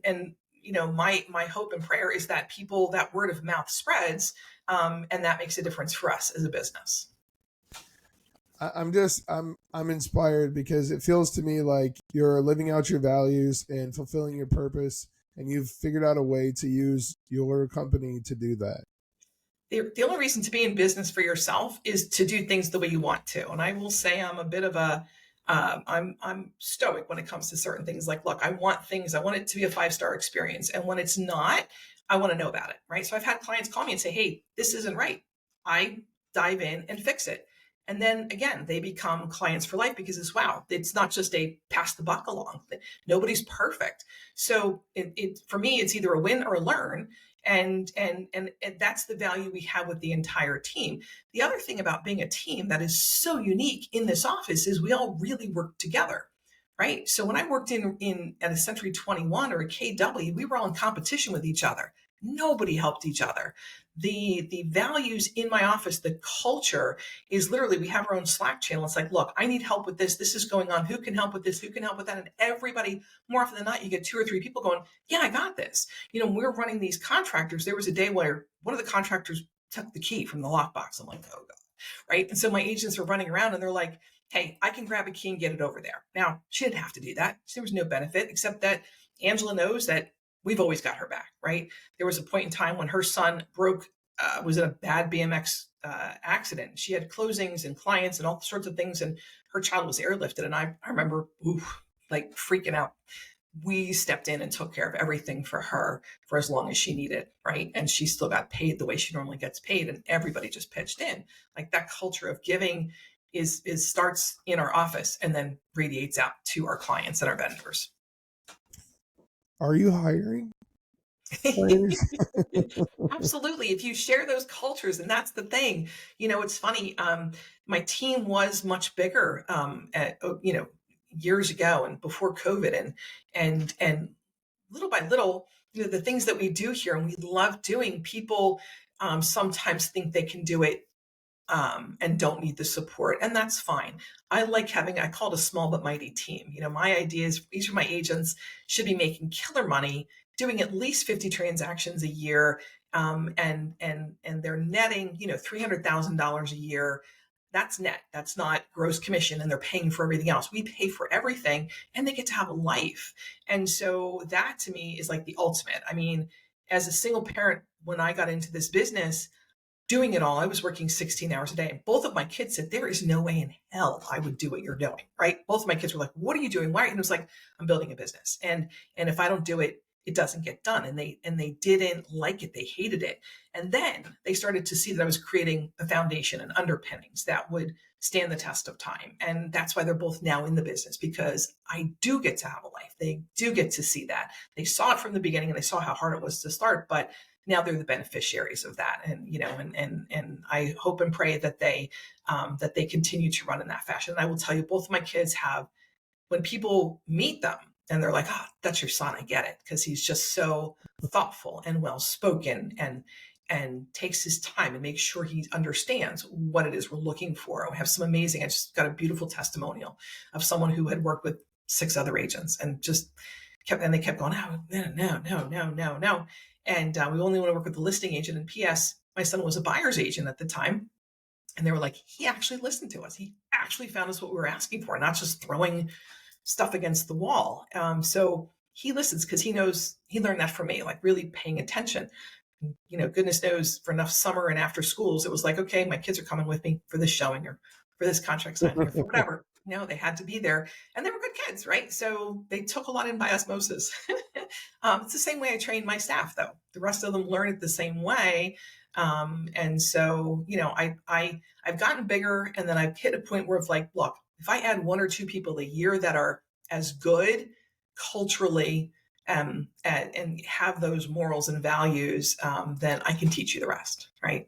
and my hope and prayer is that that word of mouth spreads, and that makes a difference for us as a business. I'm inspired because it feels to me like you're living out your values and fulfilling your purpose, and you've figured out a way to use your company to do that. The only reason to be in business for yourself is to do things the way you want to. And I will say I'm a bit of I'm stoic when it comes to certain things. Like, look, I want it to be a 5-star experience. And when it's not, I want to know about it. Right. So I've had clients call me and say, hey, this isn't right. I dive in and fix it. And then again, they become clients for life because it's not just a pass the buck along. Nobody's perfect. So for me, it's either a win or a learn. And that's the value we have with the entire team. The other thing about being a team that is so unique in this office is we all really work together, right? So when I worked in at a Century 21 or a KW, we were all in competition with each other. Nobody helped each other. The values in my office, the culture is literally, we have our own Slack channel. It's like, look, I need help with this. This is going on. Who can help with this? Who can help with that? And everybody, more often than not, you get 2 or 3 people going, yeah, I got this. When we're running these contractors, there was a day where one of the contractors took the key from the lockbox. I'm like, oh God. Right. And so my agents are running around and they're like, hey, I can grab a key and get it over there. Now, she didn't have to do that. There was no benefit except that Angela knows that we've always got her back, right? There was a point in time when her son was in a bad BMX accident. She had closings and clients and all sorts of things, and her child was airlifted. And I remember, like freaking out. We stepped in and took care of everything for her for as long as she needed, right? And she still got paid the way she normally gets paid, and everybody just pitched in. Like, that culture of giving is starts in our office and then radiates out to our clients and our vendors. Are you hiring? Absolutely. If you share those cultures, and that's the thing, it's funny. My team was much bigger, years ago and before COVID, and little by little, the things that we do here and we love doing, people sometimes think they can do it and don't need the support, and that's fine. I call it a small but mighty team. My idea is each of my agents should be making killer money, doing at least 50 transactions a year, and they're netting, $300,000 a year. That's net. That's not gross commission, and they're paying for everything else. We pay for everything, and they get to have a life. And so that to me is like the ultimate. I mean, as a single parent, when I got into this business, doing it all, I was working 16 hours a day. And both of my kids said, there is no way in hell I would do what you're doing, right? Both of my kids were like, what are you doing? Why? And it was like, I'm building a business. And if I don't do it, it doesn't get done. And they didn't like it. They hated it. And then they started to see that I was creating a foundation and underpinnings that would stand the test of time. And that's why they're both now in the business, because I do get to have a life. They do get to see that. They saw it from the beginning and they saw how hard it was to start, but now they're the beneficiaries of that. And, and I hope and pray that they continue to run in that fashion. And I will tell you, both of my kids have, when people meet them and they're like, oh, that's your son, I get it. Because he's just so thoughtful and well-spoken and takes his time and makes sure he understands what it is we're looking for. We have some amazing, I just got a beautiful testimonial of someone who had worked with 6 other agents and they kept going, oh, no. And we only want to work with the listing agent. And P.S., my son was a buyer's agent at the time. And they were like, he actually listened to us. He actually found us what we were asking for, not just throwing stuff against the wall. So he listens because he knows, he learned that from me, like really paying attention. Goodness knows, for enough summer and after schools, it was like, okay, my kids are coming with me for this showing or for this contract signing or for whatever. They had to be there, and they were good kids, right? So they took a lot in by osmosis. It's the same way I train my staff, though. The rest of them learn it the same way. And so, I've gotten bigger, and then I've hit a point where it's like, look, if I add 1 or 2 people a year that are as good culturally and have those morals and values, then I can teach you the rest, right?